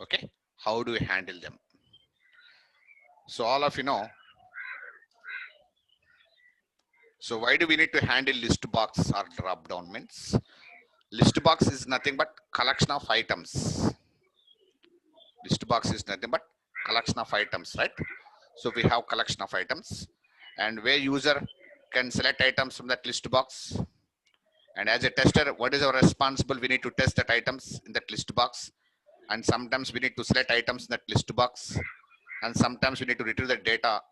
Okay, how do we handle them? So all of you know. So why do we need to handle list box or drop down means? List box is nothing but collection of items. List box is nothing but collection of items, right? So we have collection of items, and where user can select items from that list box. And as a tester, what is our responsible? We need to test that items in that list box. And sometimes we need to select items in that list box. And sometimes we need to retrieve the data,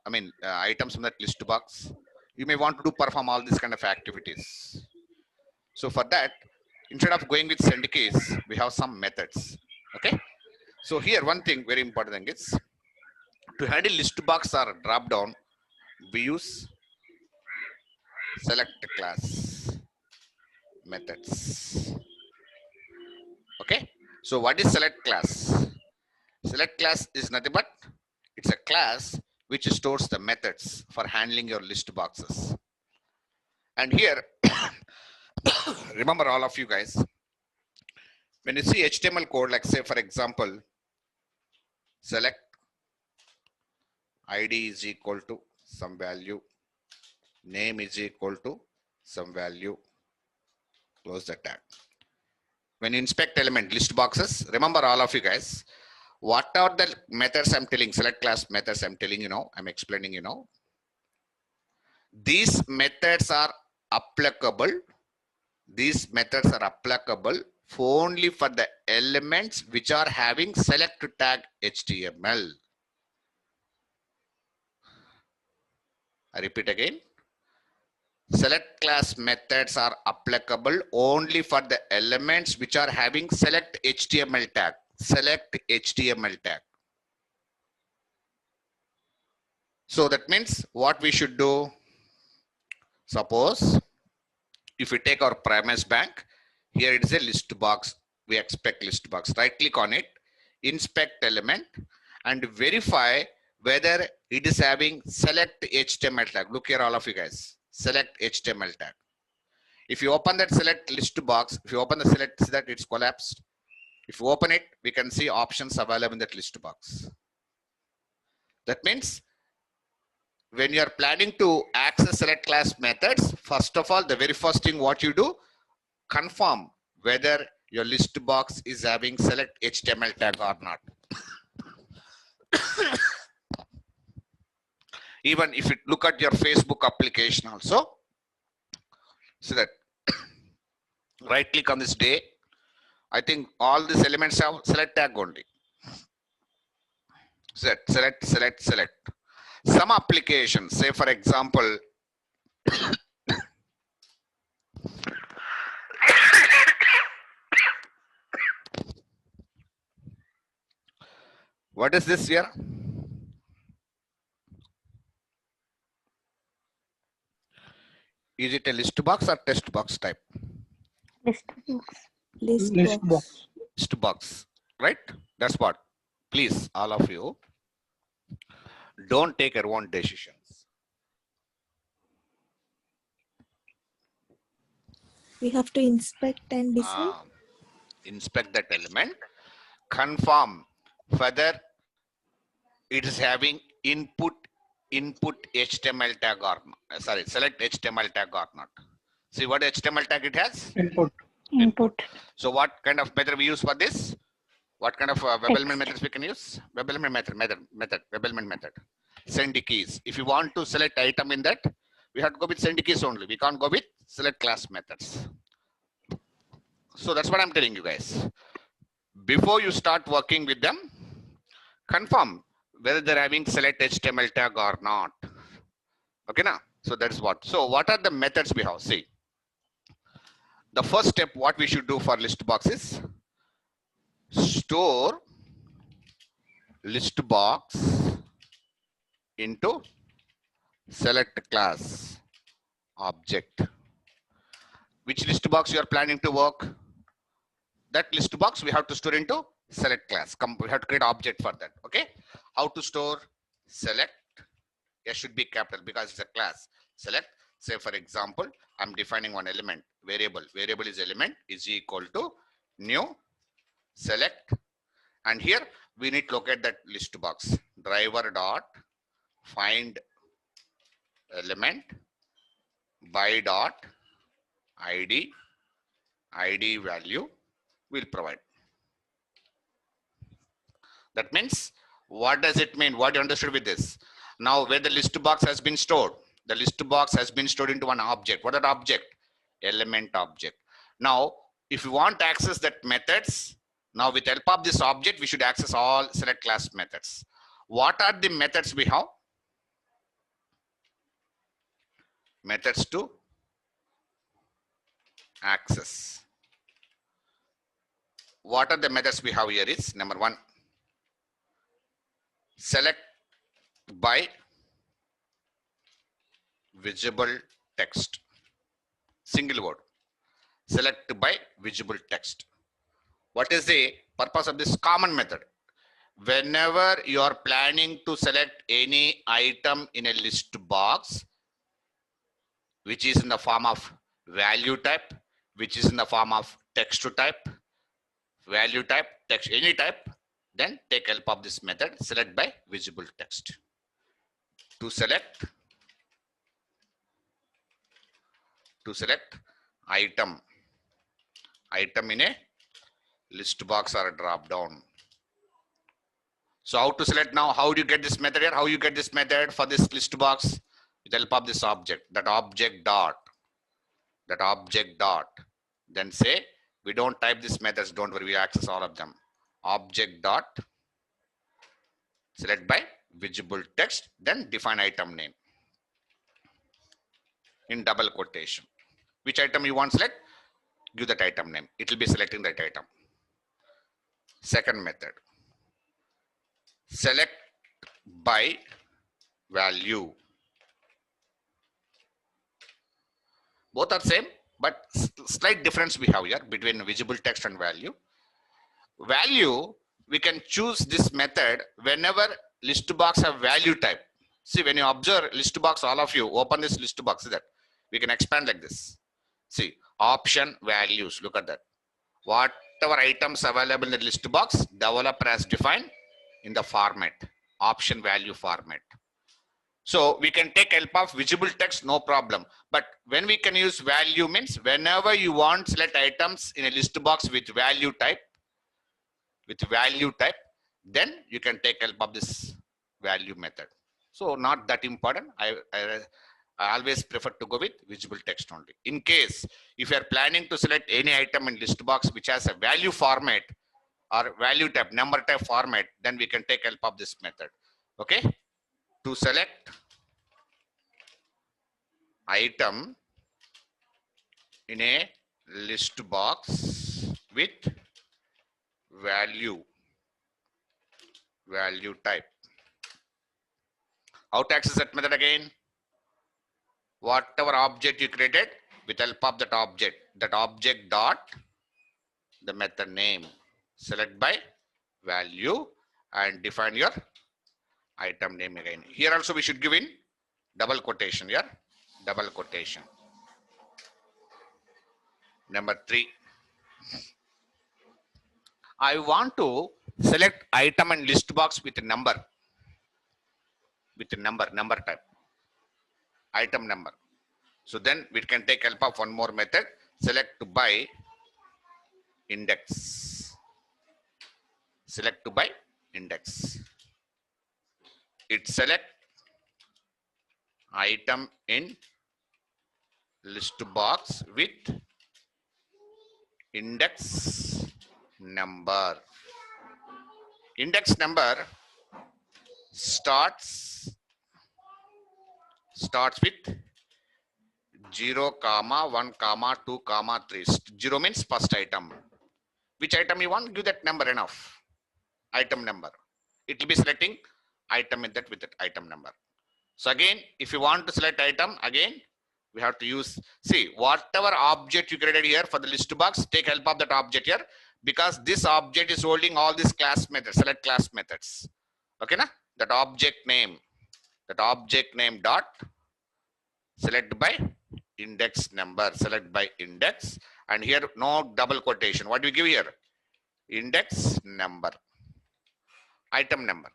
items from that list box. You may want to do perform all these kind of activities. So for that, instead of going with send keys, we have some methods. Okay. So here, one thing very important thing is to handle list box or drop down, we use select class methods. Okay. So what is select class? Select class is nothing but it's a class which stores the methods for handling your list boxes. And here, remember all of you guys, when you see HTML code, like say for example, select ID is equal to some value, name is equal to some value, close the tag. When you inspect element list boxes, remember all of you guys, what are the methods I'm telling, select class methods I'm telling you now, I'm explaining you now. These methods are applicable. These methods are applicable only for the elements which are having select tag HTML. I repeat again. Select class methods are applicable only for the elements which are having select HTML tag. Select HTML tag. So that means what we should do. Suppose if we take our premise bank, here it is a list box. We expect list box. Right click on it, inspect element, and verify whether it is having select HTML tag. Look here, all of you guys. Select HTML tag. If you open that select list box, if you open the select, see that it's collapsed. If you open it, we can see options available in that list box. That means when you are planning to access select class methods, first of all, the very first thing what you do, confirm whether your list box is having select HTML tag or not. Even if you look at your Facebook application also, so that right click on this day, I think all these elements have select tag only. Select. Some applications, say for example, what is this here? Is it a list box or text box type? List box. List box, right? That's what. Please, all of you, don't take your own decisions. We have to inspect and decide. Inspect that element, confirm whether it is having input HTML tag or not. Sorry, select HTML tag or not. See what HTML tag it has? Input. So what kind of method we use for this? What kind of web element methods we can use? Web element web element method. Send keys. If you want to select item in that, we have to go with send keys only. We can't go with select class methods. So that's what I'm telling you guys. Before you start working with them, confirm whether they're having select HTML tag or not. Okay, now. So that's what. So what are the methods we have? See, the first step, what we should do for list box is store list box into select class object. Which list box you are planning to work? That list box we have to store into select class. We have to create object for that. Okay. How to store? Select. S should be capital because it's a class. Select. Say for example, I'm defining one element variable. Variable is element is equal to new select. And here we need to locate that list box. Driver dot find element by dot id value will provide. That means, what does it mean? What you understood with this? Now, where the list box has been stored, the list box has been stored into one object. What is that object? Element object. Now, if you want to access that methods, now with help of this object, we should access all select class methods. What are the methods we have? Methods to access. What are the methods we have here is, number one, select by visible text. Single word. Select by visible text. What is the purpose of this common method? Whenever you are planning to select any item in a list box, which is in the form of value type, which is in the form of text type, value type, text, any type, then take help of this method, select by visible text. To select item in a list box or a drop down. So how to select now? How do you get this method here? How you get this method for this list box? With help of this object, that object dot. Then say, we don't type these methods, don't worry, we access all of them. Object dot select by visible text, then define item name in double quotation. Which item you want to select? Give that item name. It will be selecting that item. Second method, select by value. Both are same, but slight difference we have here between visible text and value. Value, we can choose this method whenever list box have value type. See, when you observe list box, all of you open this list box, that we can expand like this. See, option values, look at that. Whatever items available in the list box, developer has defined in the format, option value format. So we can take help of visible text, no problem. But when we can use value means, whenever you want select items in a list box with value type, then you can take help of this value method. So not that important. I always prefer to go with visible text only. In case if you are planning to select any item in list box which has a value format or value type, number type format, then we can take help of this method. Okay. To select item in a list box with value type. How to access that method again? Whatever object you created, with help of that object dot the method name, select by value and define your item name again. Here also we should give in double quotation here, double quotation. Number 3, I want to select item and list box with a number, number type, item number. So then we can take help of one more method, select by index. Select by index. It select item in list box with index number. Index number starts with 0, 1, 2, 3. 0 means first item. Which item you want? Give that number enough. Item number. It will be selecting item with that item number. So again, if you want to select item, again we have to use, see, whatever object you created here for the list box, take help of that object here, because this object is holding all these class methods, select class methods. Okay, na? That object name dot select by index number, select by index, and here no double quotation. What do we give here? Index number. item number.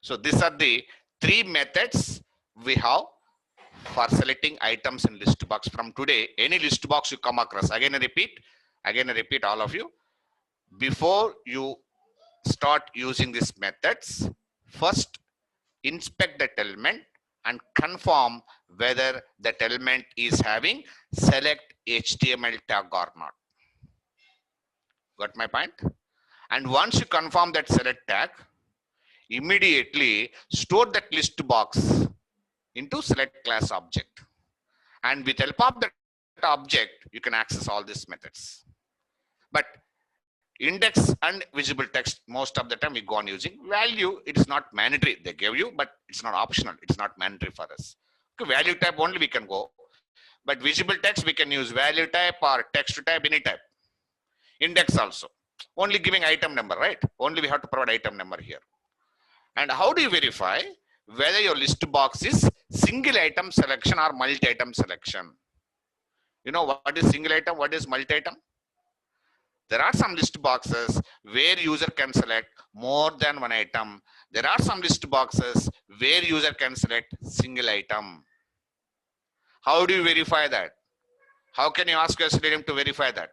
So these are the three methods we have for selecting items in list box. From today, any list box you come across, again I repeat all of you, before you start using these methods, first inspect that element and confirm whether that element is having select HTML tag or not. Got my point? And once you confirm that select tag, immediately store that list box into select class object. And with help of that object, you can access all these methods. But index and visible text, most of the time we go on using value. It is not mandatory. They give you, but it's not optional. It's not mandatory for us. Okay, value type only we can go. But visible text, we can use value type or text type, any type. Index also. Only giving item number, right? Only we have to provide item number here. And how do you verify whether your list box is single item selection or multi-item selection? You know what is single item? What is multi-item? There are some list boxes where user can select more than one item. There are some list boxes where user can select single item. How do you verify that? How can you ask your Selenium to verify that?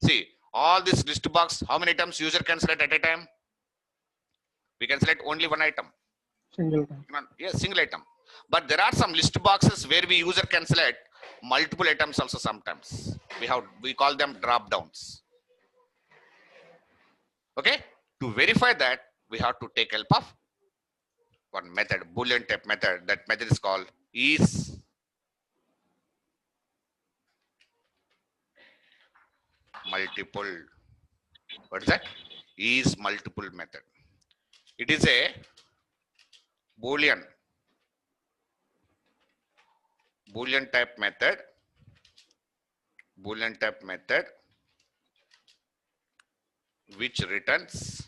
See, all this list box, how many items user can select at a time? We can select only one item. Single item. Yes, single item. But there are some list boxes where we user can select multiple items also sometimes. We call them drop downs. Okay, to verify that, we have to take help of one method, Boolean type method. That method is called is multiple. What is that? Is multiple method. It is a Boolean type method. Boolean type method which returns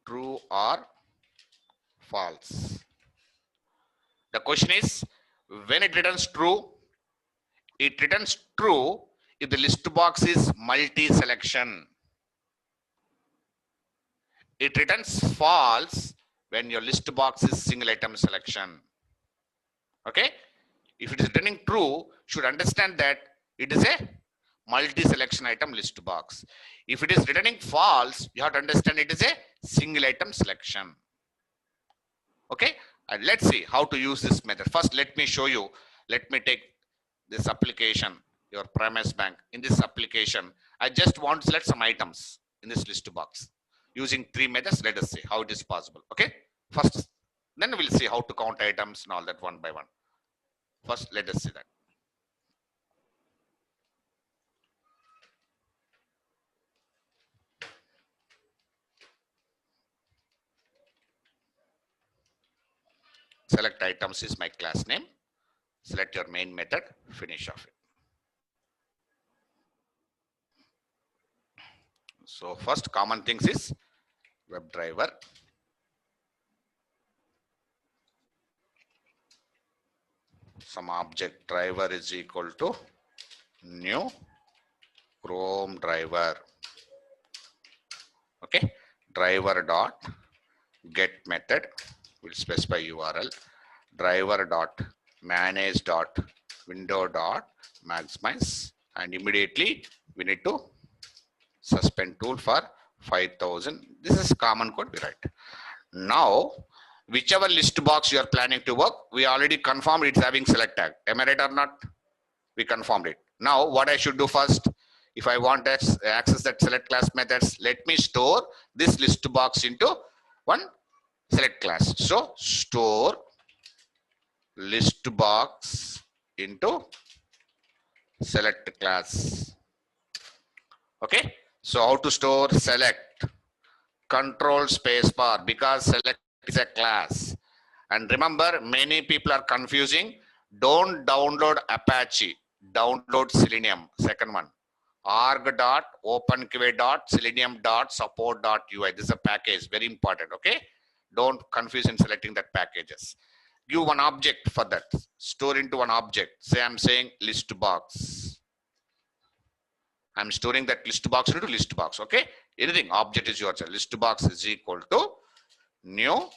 true or false. The question is, when it returns true if the list box is multi-selection. It returns false when your list box is single item selection. Okay? If it is returning true, should understand that it is a multi-selection item list box. If it is returning false, you have to understand it is a single item selection. Okay, and let's see how to use this method. First, let me show you. Let me take this application, your premise bank. In this application, I just want to select some items in this list box. Using three methods, let us see how it is possible. Okay, first, then we'll see how to count items and all that one by one. First, let us see that. Select items is my class name. Select your main method, finish off it. So first common things is WebDriver. Some object driver is equal to new Chrome driver. Okay, driver dot get method will specify URL. Driver dot manage dot window dot maximize, and immediately we need to suspend tool for 5000. This is common code we write. Now, whichever list box you are planning to work, we already confirmed it's having select tag. Am I right or not? We confirmed it. Now, what I should do first, if I want to access that select class methods, let me store this list box into one select class. So, store list box into select class. Okay. So, how to store select? Control space bar, because select is a class. And remember, many people are confusing. Don't download Apache, download Selenium. Second one, org.openqa.selenium.support.ui. This is a package, very important. Okay, don't confuse in selecting that packages. Give one object for that. Store into one object. Say I'm saying list box. I'm storing that list box into list box. Okay, Anything, object is your choice. List box is equal to new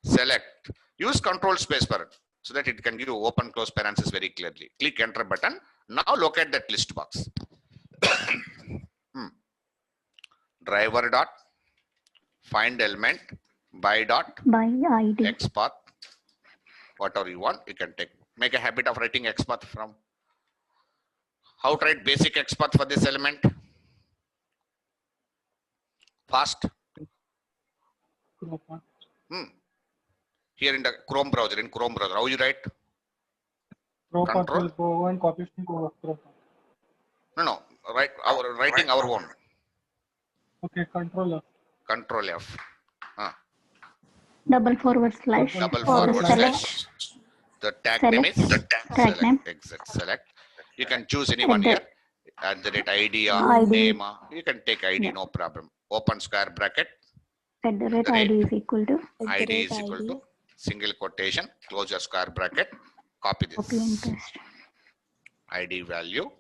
select. Use control space bar so that it can give you open close parentheses very clearly. Click enter button. Now locate that list box. Driver dot find element by dot By ID. xpath. Whatever you want, you can take. Make a habit of writing xpath from. How to write basic xpath for this element? Fast. Here in the Chrome browser, how you write? Control. No. Writing our own. Okay, control F. Control F. Double forward slash. Double For the forward select. slash. The tag Select. name is Tag select. name. Exact. Select. You can choose anyone the- here. At the rate ID or ID. name. You can take ID, Yeah. no problem. Open square bracket. At the rate The rate. ID is equal to. ID is equal to single quotation. Close your square bracket. Copy this. Copy and paste. ID value.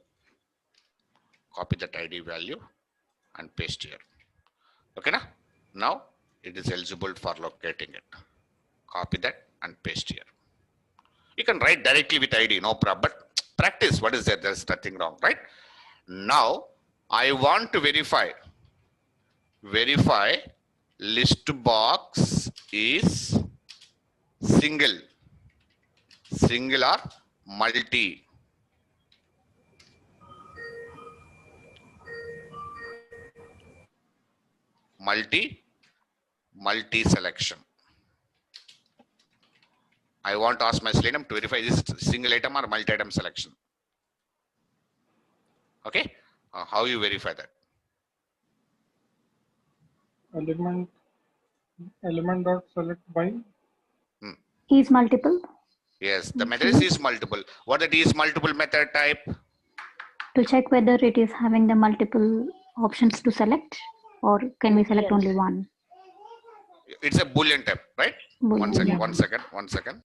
Copy that ID value and paste here. Okay, now it is eligible for locating it. Copy that and paste here. You can write directly with ID, no problem. But practice, what is there? There's nothing wrong, right? Now I want to verify list box is single or multi. Multi selection. I want to ask my Selenium to verify this single item or multi item selection. Okay, how you verify that? Element dot select by. Is multiple. Yes, the method is multiple. What that is multiple method type? To check whether it is having the multiple options to select, or can we select only one? It's a Boolean type, right? Boolean. One second.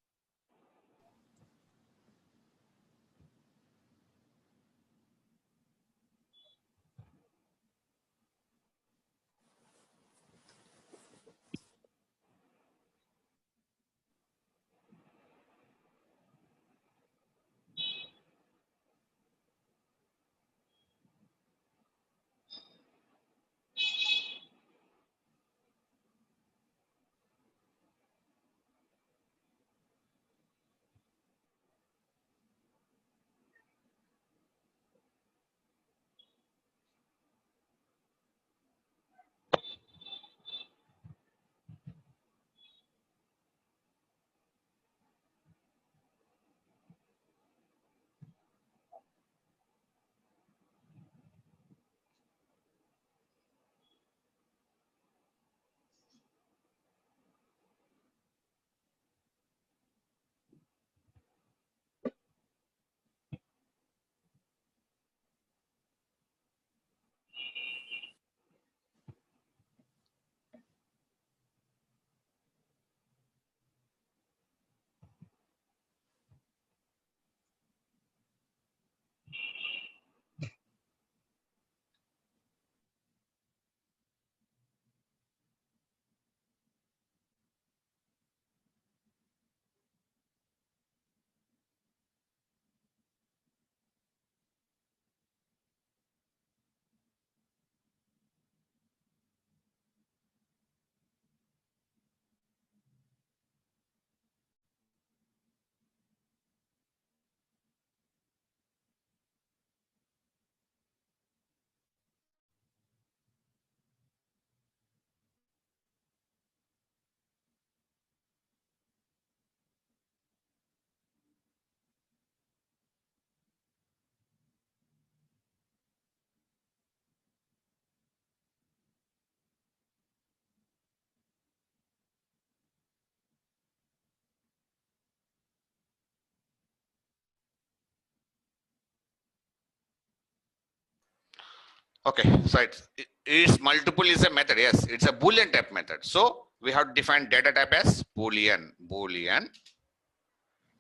Okay, so it's multiple is a method. Yes, it's a Boolean type method. So we have defined data type as Boolean,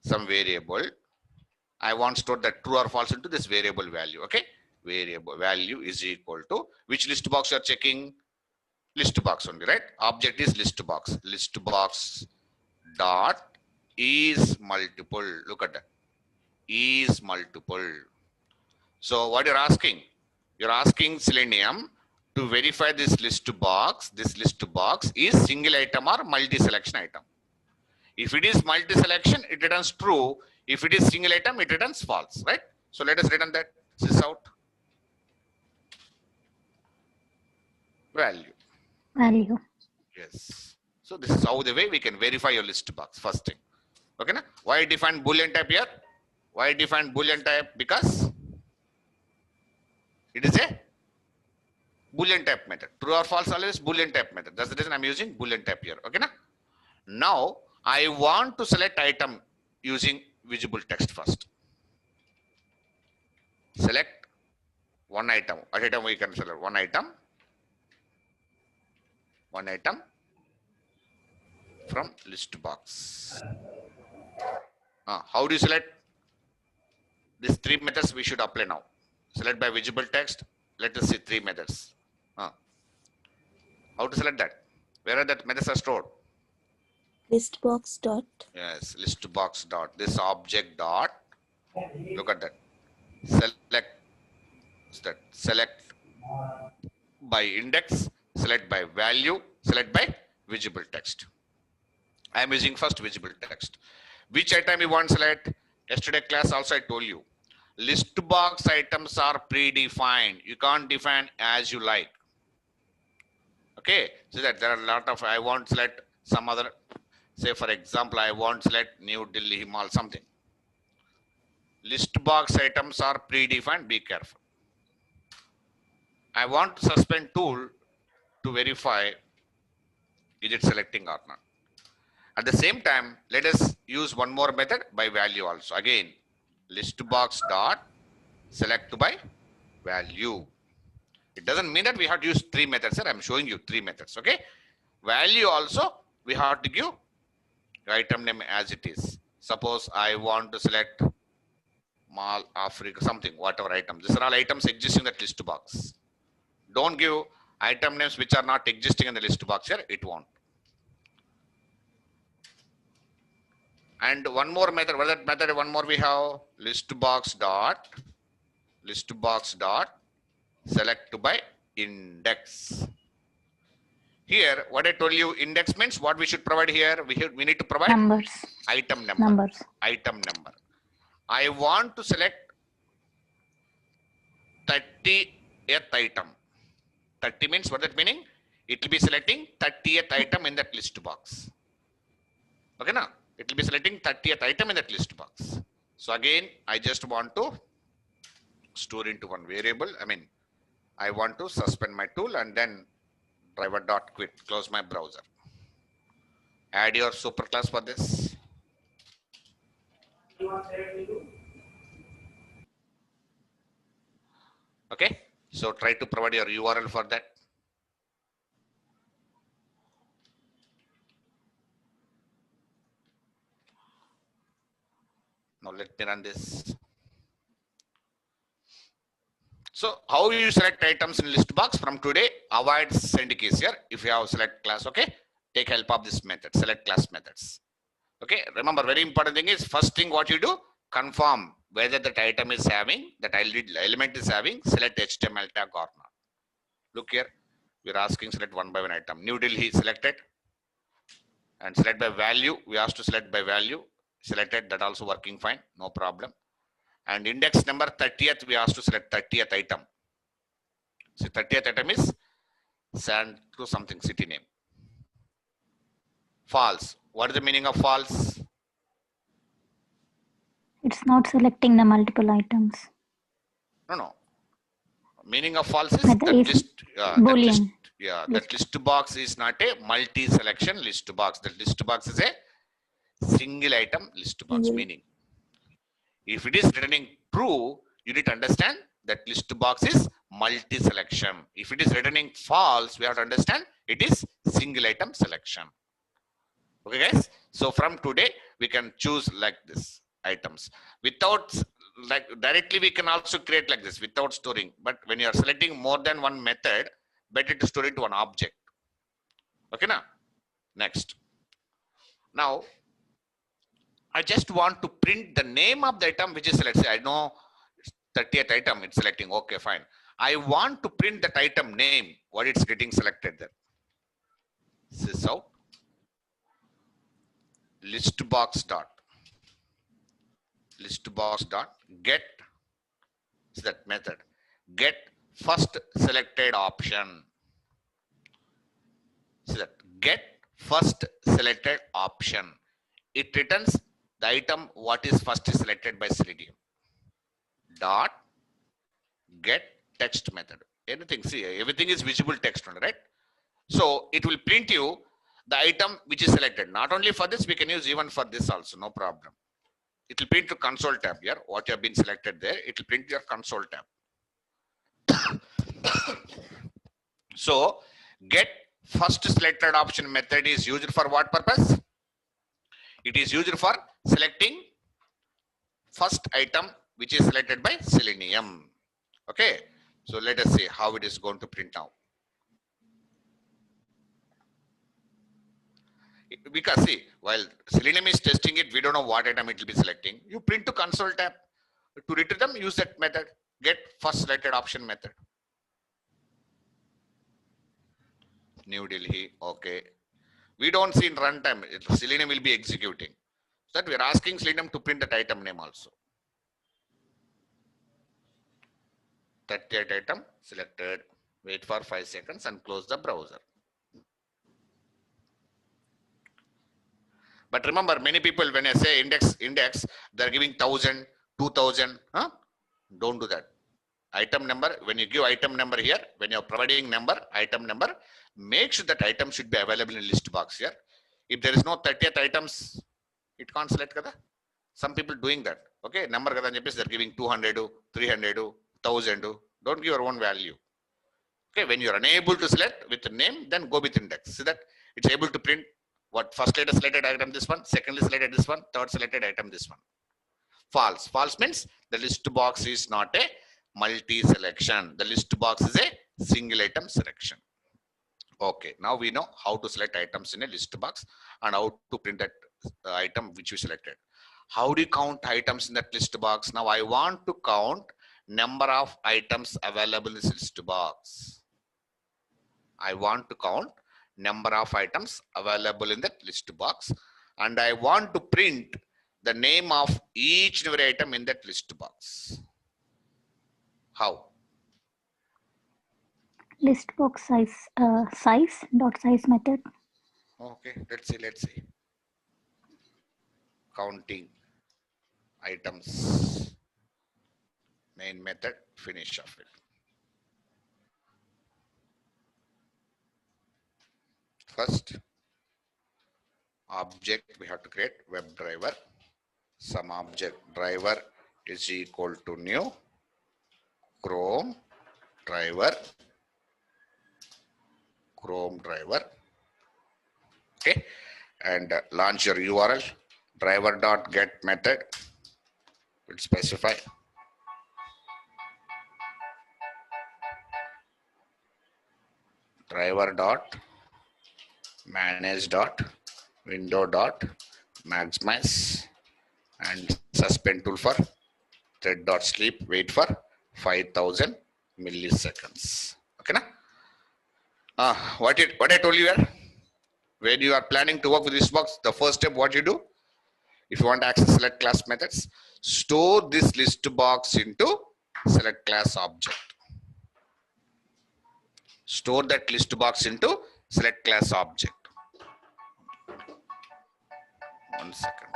some variable. I want to store that true or false into this variable value. Okay, variable value is equal to which list box you are checking? list box only, right? Object is list box. List box dot is multiple. Look at that. Is multiple. So what you're asking? You're asking Selenium to verify this list box. This list box is single item or multi-selection item. If it is multi-selection, it returns true. If it is single item, it returns false, right? So let us return that this out. Value. Value. Yes. So this is how the way we can verify your list box. First thing. Okay, na? Why define Boolean type here? Why define Boolean type? Because it is a Boolean type method. True or false always Boolean type method. That's the reason I'm using Boolean type here. Okay, na? Now I want to select item using visible text first. Select one item. At a time we can select one item. One item from list box. How do you select? These three methods we should apply now. Select by visible text. Let us see three methods. How to select that? Where are that methods are stored? List box dot. Yes, list box dot. This object dot. Look at that. Select by index. Select by value. Select by visible text. I am using first visible text. Which item you want to select? Yesterday class also I told you. List box items are predefined. You can't define as you like. Okay, so that there are a lot of, I want to select some other, say for example, I want to select New Delhi Himal something. List box items are predefined, be careful. I want to suspend tool to verify is it selecting or not. At the same time, let us use one more method by value also. Again, list box dot select by value. It doesn't mean that we have to use three methods, sir. I'm showing you three methods. Okay. Value also we have to give item name as it is. Suppose I want to select Mall Africa something, whatever item. These are all items existing in that list box. Don't give item names which are not existing in the list box here. It won't. And one more method. What is that method? One more we have list box dot select by index. Here, what I told you, index means what we should provide here. We need to provide Numbers. item number. Numbers. Item number. I want to select 30th item. 30 means what that meaning? It will be selecting 30th item in that list box. Okay, now it will be selecting 30th item in that list box. So again, I just want to store into one variable. I want to suspend my tool and then driver dot quit, close my browser. Add your superclass for this. Okay, so try to provide your URL for that. Now let me run this. So how you select items in list box from today? Avoid send case here. If you have select class, okay, take help of this method, select class methods. Okay, remember very important thing is first thing what you do, confirm whether that item is having, that element is having select HTML tag or not. Look here, we're asking select one by one item. New Delhi selected and select by value. We asked to select by value, selected, that also working fine, no problem. And index number 30th, we asked to select 30th item. So 30th item is send to something city name. False. What is the meaning of false? It's not selecting the multiple items. No. Meaning of false is That that is list. Boolean. That list box is not a multi-selection list box. That list box is a single item list box. Meaning, if it is returning true, you need to understand that list box is multi-selection. If it is returning false, we have to understand it is single item selection. Okay, guys. So from today, we can choose like this items without, like directly we can also create like this without storing. But when you are selecting more than one method, better to store it to one object. Okay, now next. Now I just want to print the name of the item which is, let's say I know 30th item, it's selecting. Okay, fine. I want to print that item name, what it's getting selected there. Sys out listbox dot get, is that method, get first selected option. So that get first selected option. It returns the item what is first selected by Selenium. Dot get text method. Anything, see, everything is visible text only, right? So it will print you the item which is selected. Not only for this, we can use even for this also, no problem. It will print to console tab here, what you have been selected there. It will print your console tab. So get first selected option method is used for what purpose? It is used for selecting first item which is selected by Selenium. Okay, so let us see how it is going to print now. Because see, while Selenium is testing it, we don't know what item it will be selecting. You print to console tab. To retrieve them, use that method, get first selected option method. New Delhi, okay. We don't see in runtime, Selenium will be executing. So that we are asking Selenium to print that item name also. 38 item selected. Wait for 5 seconds and close the browser. But remember, many people, when I say index, they're giving 1000, 2000. Huh? Don't do that. Item number, when you give item number here, when you're providing number, item number, make sure that item should be available in list box here. If there is no 30th items, it can't select kada. Some people doing that. Okay, number kada they're giving 200, 300, 1000. Don't give your own value. Okay, when you're unable to select with the name, then go with index. See that it's able to print what first letter selected item this one, secondly selected this one, third selected item this one. False. False means the list box is not a multi-selection. The list box is a single item selection. Okay, now we know how to select items in a list box and how to print that item which we selected. How do you count items in that list box? Now I want to count number of items available in this list box. I want to count number of items available in that list box, and I want to print the name of each and every item in that list box. How? List box size dot size method. Okay, let's see. Counting items. Main method, finish of it. First object we have to create web driver. Some object driver is equal to new Chrome driver. Okay, and launch your URL. Driver.get method will specify driver dot manage dot window dot maximize and suspend tool for thread dot sleep. Wait for 5000 milliseconds. Okay, na? What I told you here, when you are planning to work with this box, the first step what you do, if you want to access select class methods, store this list box into select class object. Store that list box into select class object. 1 second.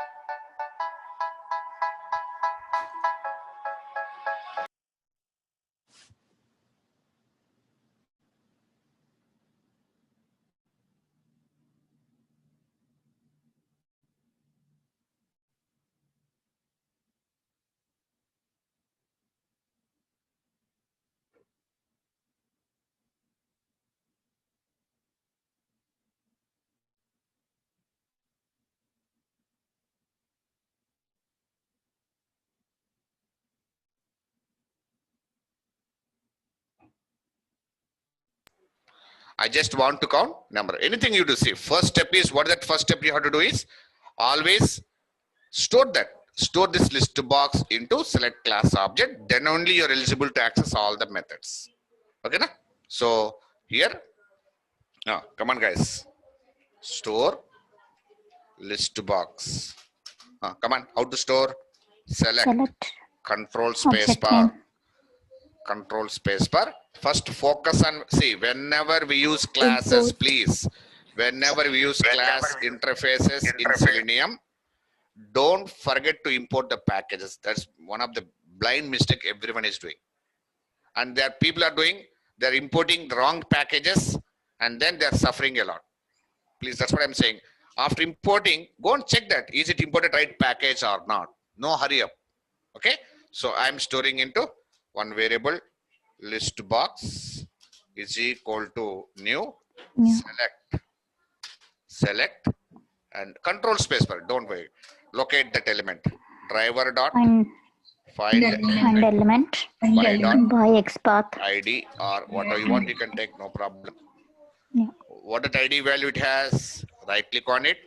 I just want to count number. Anything you do, see, first step is, what that first step you have to do is always store that. Store this list box into select class object. Then only you're eligible to access all the methods. Okay, na? So here, come on guys, store list box. Come on, how to store? Select, control space bar, control space bar. First focus on, see, whenever we use classes, Import. please, whenever we use class interfaces in Selenium, don't forget to import the packages. That's one of the blind mistake everyone is doing. And there people are doing, they're importing the wrong packages and then they're suffering a lot. Please, that's what I'm saying. After importing, go and check that. Is it imported right package or not? No hurry up. Okay. So I'm storing into one variable list box is equal to new select and control space bar. Don't worry. Locate that element. Driver dot find element by xpath ID or whatever you want, you can take, no problem. Yeah. What that ID value it has, right click on it,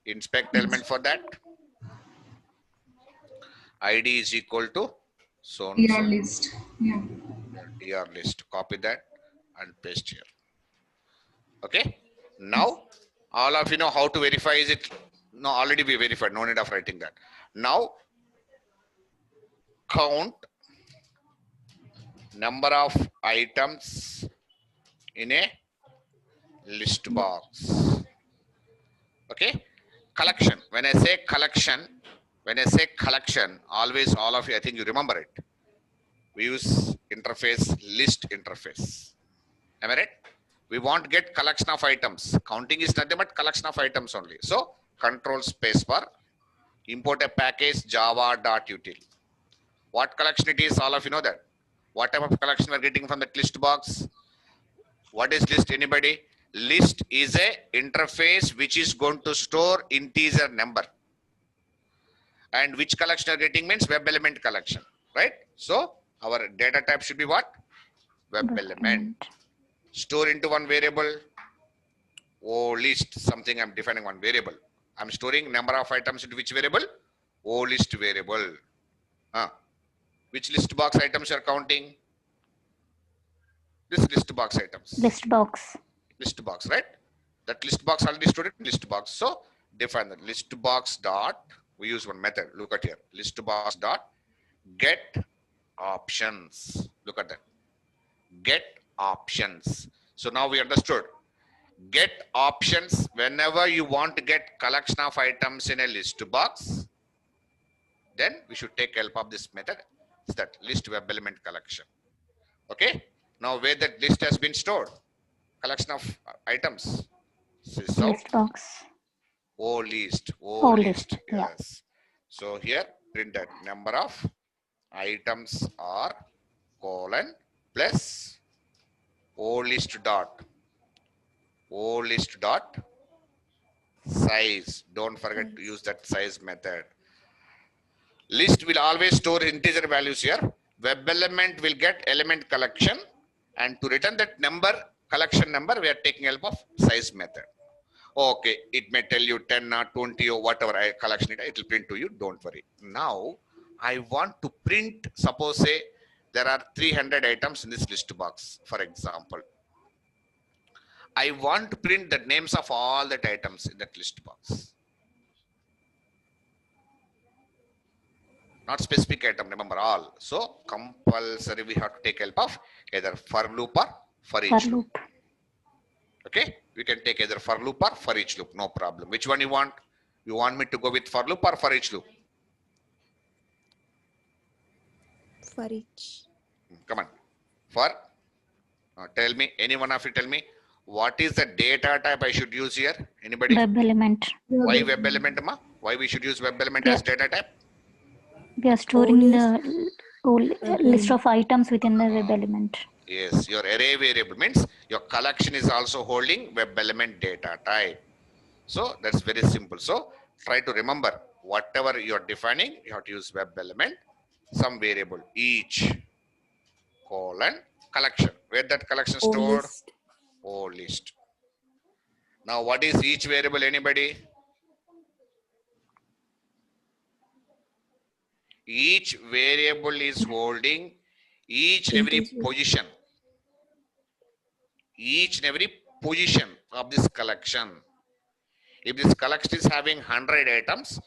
inspect element for that. ID is equal to so and so. list. Yeah. TR list. Copy that and paste here. Okay. Now all of you know how to verify. Is it? No, already we verified. No need of writing that. Now count number of items in a list box. Okay. Collection. When I say collection, always all of you, I think you remember it. We use interface, list interface. Am I right? We want to get collection of items. Counting is nothing but collection of items only. So control space bar, import a package java.util. What collection it is, all of you know that. What type of collection we are getting from that list box? What is list? Anybody? List is a interface which is going to store integer number. And which collection are getting means web element collection, right? So our data type should be what? Web element. Store into one variable. O list, something I'm defining one variable. I'm storing number of items into which variable? O list variable. Which list box items you're counting? This list box items. list box, Right? That list box already stored in list box. So define the list box dot. We use one method. Look at here. List box dot get options. Look at that. Get options. So now we understood. Get options whenever you want to get collection of items in a list box. Then we should take help of this method. It's that list web element collection. Okay. Now where that list has been stored, collection of items. So list box, O list. list, yeah. Yes. So here print that number of items are colon plus O list dot size. Don't forget to use that size method. List will always store integer values here. Web element will get element collection, and to return that number, collection number, we are taking help of size method. Okay, it may tell you 10 or 20 or whatever collection it will print to you. Don't worry. Now I want to print, suppose say there are 300 items in this list box, for example. I want to print the names of all the items in that list box. Not specific item, remember all. So compulsory we have to take help of either for loop or for each loop. Okay, we can take either for loop or for each loop, no problem. Which one you want? You want me to go with for loop or for each loop? For each. Come on. For, tell me, any one of you tell me, what is the data type I should use here? Anybody? web element. Why web element, ma? Why we should use web element as data type? We are storing the list of items within the web element. Yes, your array variable means your collection is also holding web element data type. So that's very simple. So try to remember whatever you're defining, you have to use web element, some variable, each colon collection. Where that collection stored? List. O list. Now, what is each variable? Anybody? Each variable is holding each and every Integer. position. Each and every position of this collection. If this collection is having 100 items,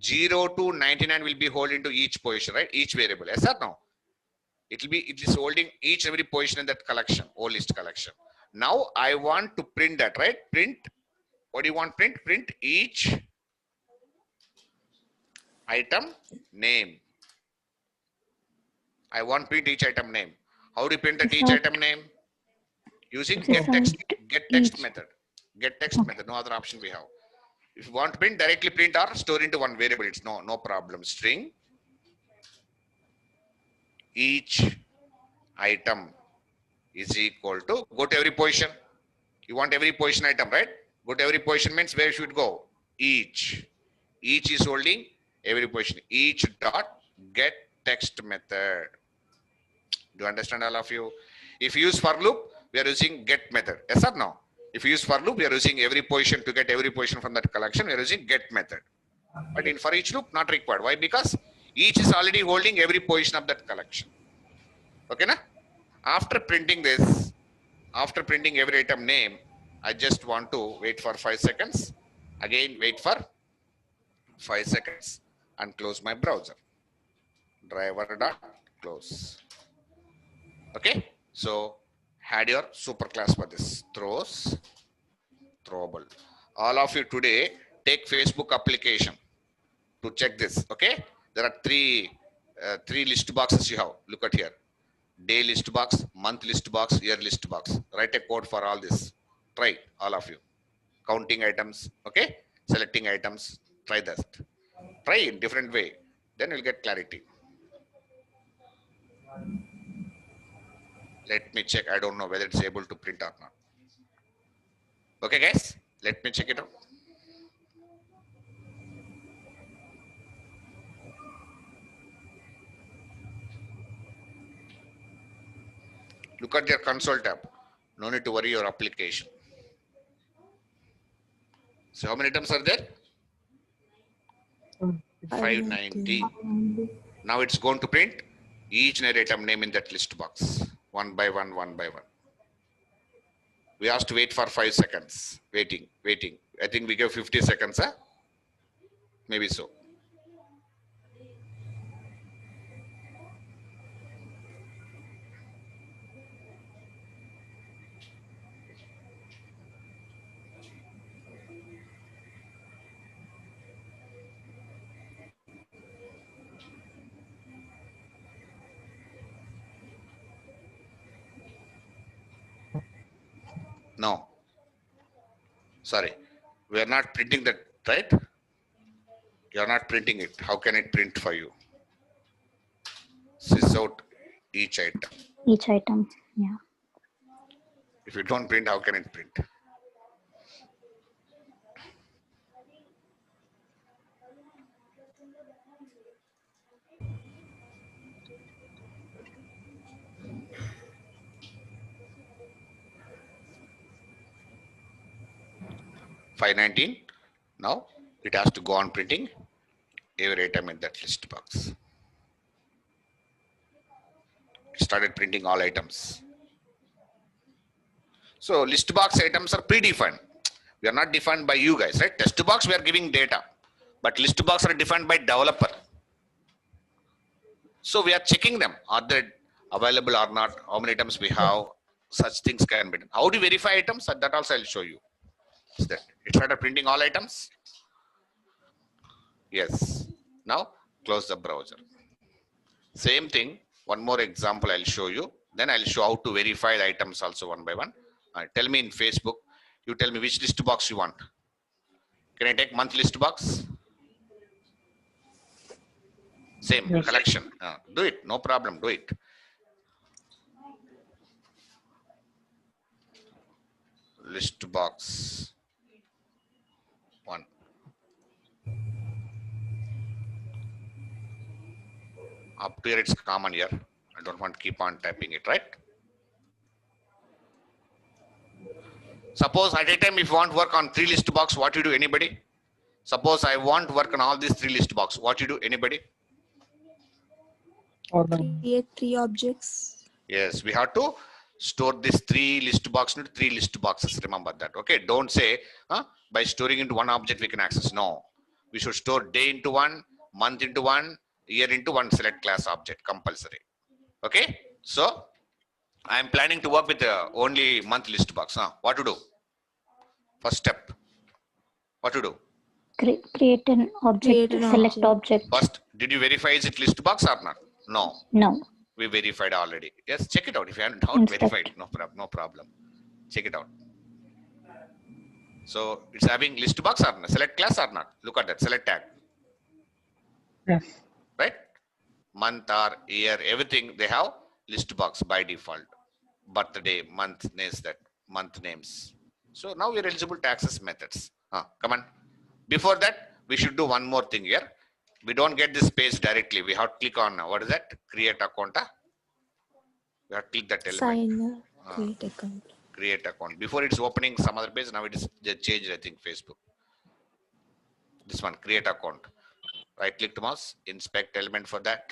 0 to 99 will be holding to each position, right? Each variable. Yes or no? It is holding each and every position in that collection, O list collection. Now I want to print that, right? Print. What do you want? Print each item name. I want print each item name. How do you print that each Insert, item name? Using insert get text each. method. Get text Okay. method. No other option we have. If you want to print, directly print or store into one variable. It's no problem. String each item is equal to, go to every position. You want every position item, right? Go to every position means where you should go? Each. Each is holding every position. Each dot get text method. Do you understand, all of you? If you use for loop, we are using get method. Yes or no? If you use for loop, we are using every position to get every position from that collection. We are using get method. But in for each loop, not required. Why? Because each is already holding every position of that collection. Okay, na? After printing this, after printing every item name, I just want to wait for 5 seconds. Again, wait for 5 seconds and close my browser. Driver dot close. Okay, so had your super class for this. Throws, throwable. All of you today take Facebook application to check this. Okay, there are three list boxes you have. Look at here. Day list box, month list box, year list box. Write a code for all this. Try, all of you. Counting items, okay? Selecting items. Try that. Try in different way. Then you'll get clarity. Let me check. I don't know whether it's able to print or not. Okay, guys? Let me check it out. Look at your console tab. No need to worry your application. So how many items are there? 590. Now it's going to print each and every item name in that list box. One by one, one by one. We have to wait for 5 seconds. Waiting. I think we give 50 seconds, huh? Maybe so. No. Sorry. We are not printing that, right? You are not printing it. How can it print for you? Sys out each item. Each item. Yeah. If you don't print, how can it print? $519. Now it has to go on printing every item in that list box. It started printing all items. So list box items are predefined. We are not defined by you guys, right? Test box, we are giving data, but list box are defined by developer. So we are checking them. Are they available or not? How many items we have? Such things can be done. How do you verify items? That also I'll show you. Is that it started printing all items? Yes. Now close the browser. Same thing. One more example I'll show you. Then I'll show how to verify the items also one by one. Tell me in Facebook. You tell me which list box you want. Can I take month list box? Same Yes. collection. Do it. No problem. Do it. List box 1. Up to here it's common here. I don't want to keep on typing it, right? Suppose at a time if you want to work on 3 list box, what you do, anybody? Suppose I want to work on all these 3 list box, what you do, anybody? Or the Create 3 objects. Yes, we have to store this 3 list box into 3 list boxes. Remember that. Okay, don't say by storing into one object we can access. No, we should store day into one, month into one, year into one select class object compulsory. Okay, so I am planning to work with only month list box. What to do? First step. What to do? Create an object, Create an select object. object. First, did you verify is it list box or not? No. No. We verified already. Yes, check it out. If you haven't Inspect. verified, no problem. Check it out. So it's having list box or not? Select class or not? Look at that. Select tag. yes. Right? Month or year, everything they have list box by default. Birthday, month names, that month names. So now we're eligible to access methods. Come on. Before that, we should do one more thing here. We don't get this page directly. We have to click on what is that? Create account. We have to click that element. Sign up. Create account. Create account. Before it's opening some other page, now it is changed, I think, Facebook. This one, create account. Right click to mouse, inspect element for that.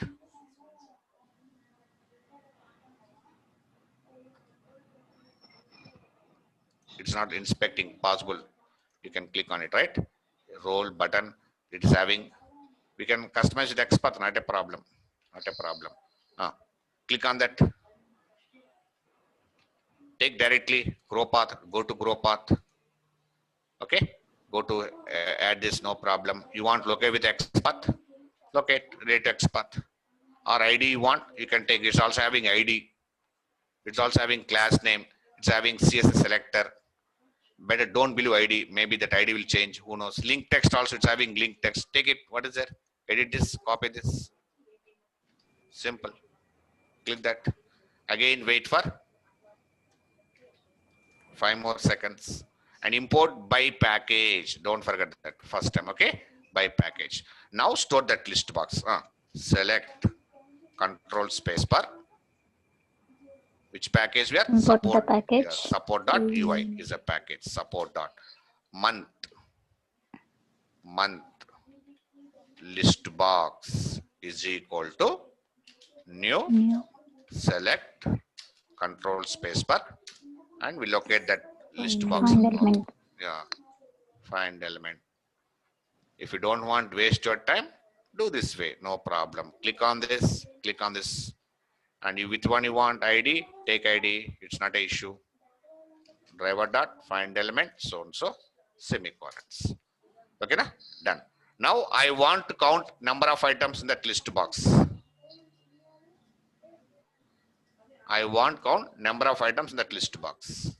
It's not inspecting, possible. You can click on it, right? Roll button. It is having, we can customize the text path, not a problem. Not a problem. Click on that. Take directly grow path, go to grow path. Okay, go to add this, no problem. You want locate with X path, locate rate X path. Or ID you want, you can take. It's also having ID. It's also having class name. It's having CSS selector. Better don't believe ID. Maybe that ID will change. Who knows? Link text also. It's having link text. Take it. What is there? Edit this. Copy this. Simple. Click that. Again, wait for 5 more seconds. And import by package. Don't forget that first time. Okay. By package. Now store that list box. Select control space bar. Which package we are? Import Support. the package. Yeah, support.ui is a package. Support dot month list box is equal to new select control space bar, and we locate that list box. Find element. Yeah, find element. If you don't want to waste your time, do this way. No problem. Click on this. Click on this. And you, which one you want ID, take ID. It's not an issue. Driver dot find element, so and so, semicolons. Okay, na? Done. Now I want to count number of items in that list box. I want count number of items in that list box.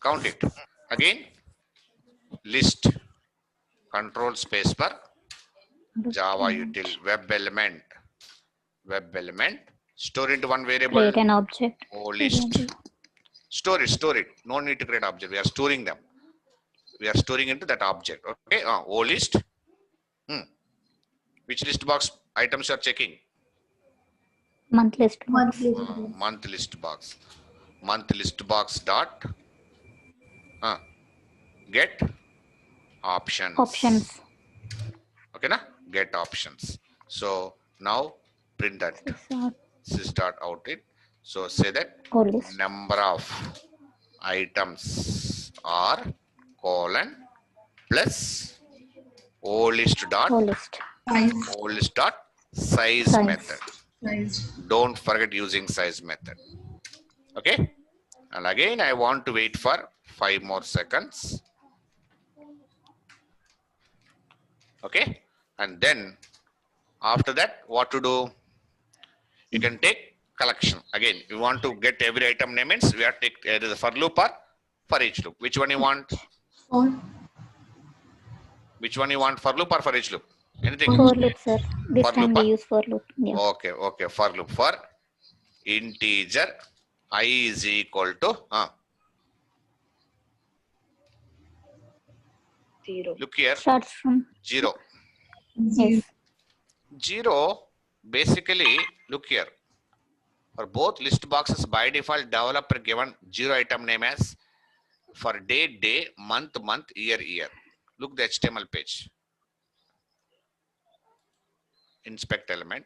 Count it. Again, list control space bar Java util web element store into one variable. Create an object. list. Store it. No need to create object. We are storing them. We are storing into that object. Okay. list. Which list box items you are checking? Month list box. Month list box. Month list box dot get options. Okay, na? Get options. So now print that sys dot out it. So say that number of items are colon plus list dot size method. Don't forget using size method. Okay. And again, I want to wait for 5 more seconds. Okay. And then after that, what to do? You can take collection. Again, you want to get every item name means we have to take either the for loop or for each loop. Which one you want? Which one you want, for loop or for each loop? Anything? For loop, sir. This For time loop, we use for loop. Yeah. Okay. For loop. For integer I is equal to 0. Look here, Starts from 0. yes. 0 basically, look here. For both list boxes, by default, developer given 0 item name as for day, day, month, month, year, year. Look the HTML page. Inspect element.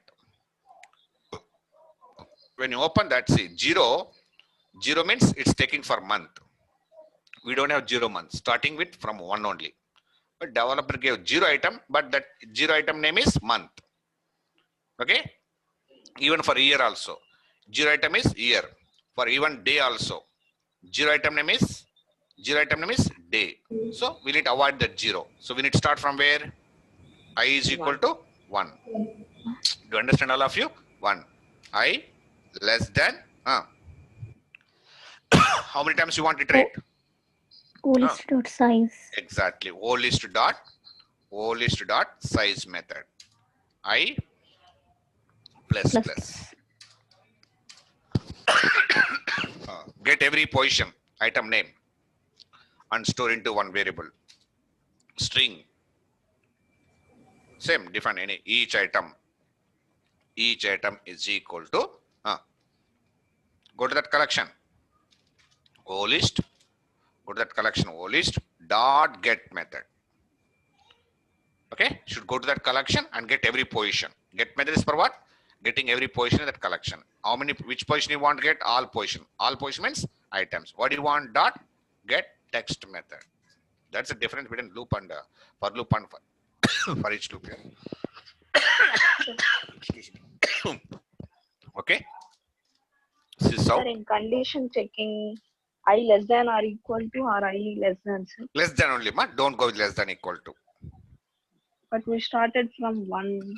When you open that, see 0, 0 means it's taking for month. We don't have 0 month, starting with from 1 only. But developer gave 0 item, but that 0 item name is month. Okay? Even for year also. 0 item is year. For even day also. 0 item name is day. So we need to avoid that 0. So we need to start from where? I is equal to 1. Do you understand all of you? 1. I less than how many times you want to iterate? O list dot size. Exactly. O list dot size method. I plus Plus. plus. Get every position item name and store into one variable. String. Same, define any each item. Each item is equal to go to that collection. O list. Go to that collection. O list dot get method. Okay, should go to that collection and get every position. Get method is for what? Getting every position in that collection. How many, which position you want to get? All position. All position means items. What do you want? Dot get text method. That's the difference between loop and for loop and for each loop here. Excuse me. Okay. This is how Sir, in condition checking, I less than or equal to or I less than, sir. less than only, ma. Don't go with less than equal to. But we started from 1.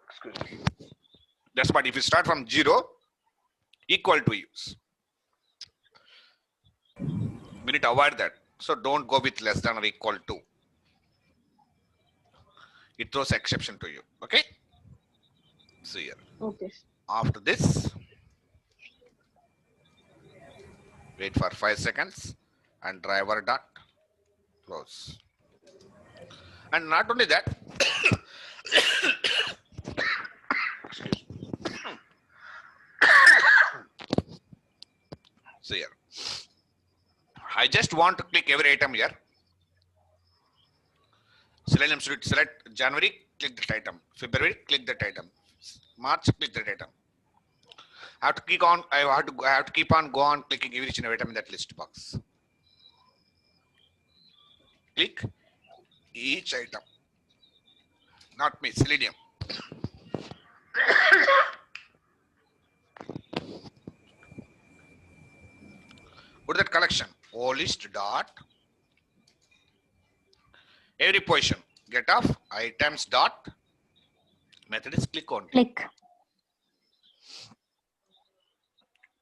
Excuse me. That's what if you start from 0, equal to use. We need to avoid that. So don't go with less than or equal to. It throws exception to you. Okay. So here. Okay. After this, wait for 5 seconds and driver dot close. And not only that, excuse me. So here, I just want to click every item here. Selenium should select January, click that item. February, click that item. March, click that item. I have to click on. I have to keep on go on clicking each and every item in that list box. Click each item. Not me, Selenium. Go to that collection. O list dot every position. Get off items dot method is click on. Click.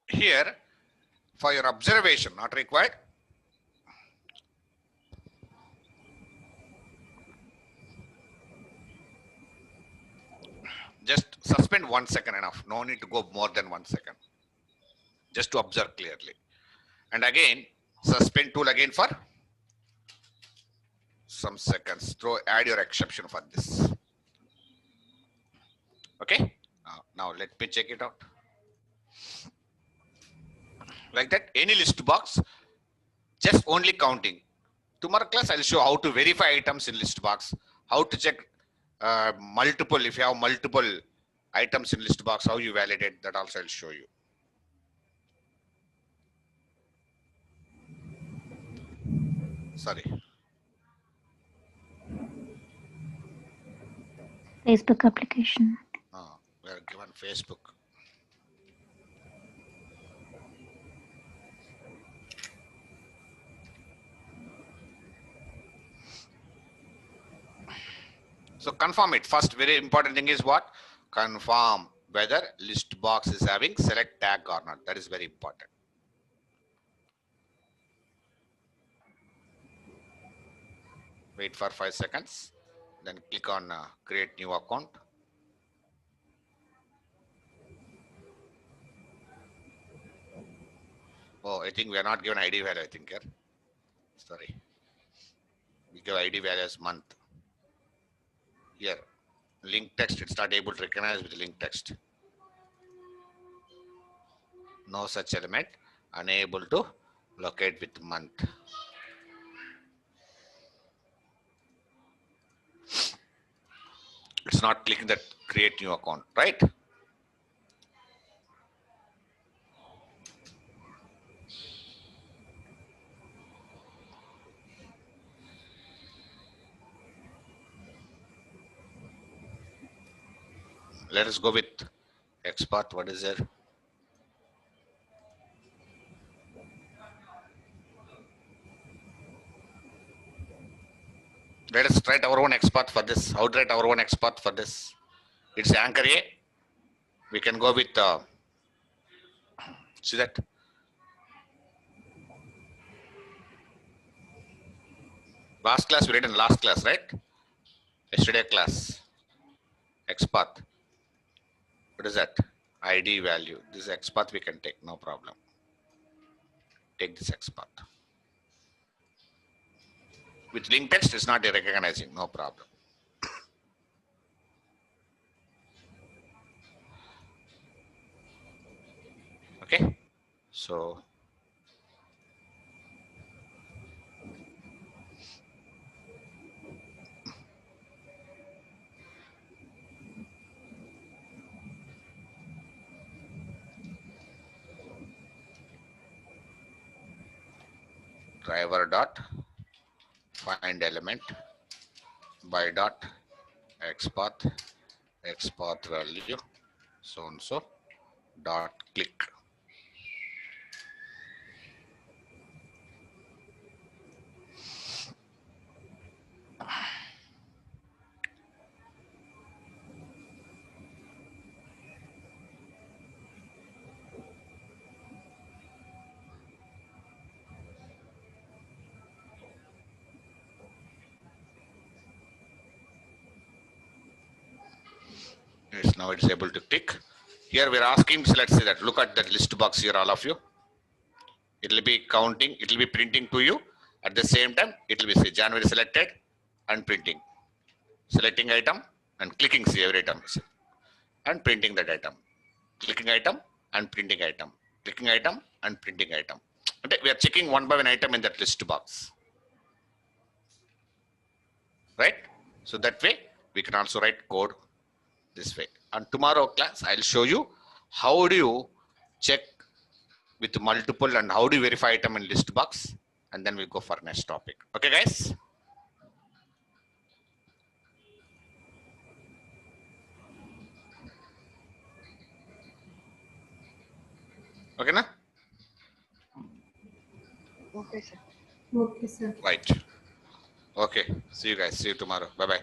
Here, for your observation, not required. Just suspend 1 second enough. No need to go more than 1 second. Just to observe clearly. And again, suspend tool again for some seconds. Add your exception for this. Okay. Now let me check it out. Like that, any list box, just only counting. Tomorrow class, I'll show how to verify items in list box, how to check multiple, if you have multiple items in list box, how you validate that also I'll show you. Sorry. Facebook application. We are given Facebook. So confirm it. First, very important thing is what? Confirm whether list box is having select tag or not. That is very important. Wait for 5 seconds. Then click on create new account. Oh, I think we are not given ID value, I think here. Sorry. We give ID value as month. Here, link text, it's not able to recognize with link text. No such element, unable to locate with month. It's not clicking that create new account, right? Let us go with export. What is there? Let us write our own export for this. How to write our own export for this? It's anchor A. We can go with, see that? Last class, we read in last class, right? Yesterday class. XPath. What is that? ID value. This XPath we can take, no problem. Take this XPath. With link text, it's not recognizing, no problem. Okay. So, driver dot find element by dot XPath value so and so dot click. Yes, now it's able to click. Here we're asking, so let's say that look at that list box here, all of you. It will be counting, it will be printing to you. At the same time, it will be say January selected and printing. Selecting item and clicking see every item and printing that item. Clicking item and printing item. Clicking item and printing item. Okay, we are checking one by one item in that list box. Right? So that way we can also write code this way. And tomorrow class, I'll show you how do you check with multiple and how do you verify item in list box, and then we'll go for next topic. Okay, guys? Okay, na? Okay, sir. Okay, sir. Right. Okay. See you guys. See you tomorrow. Bye-bye.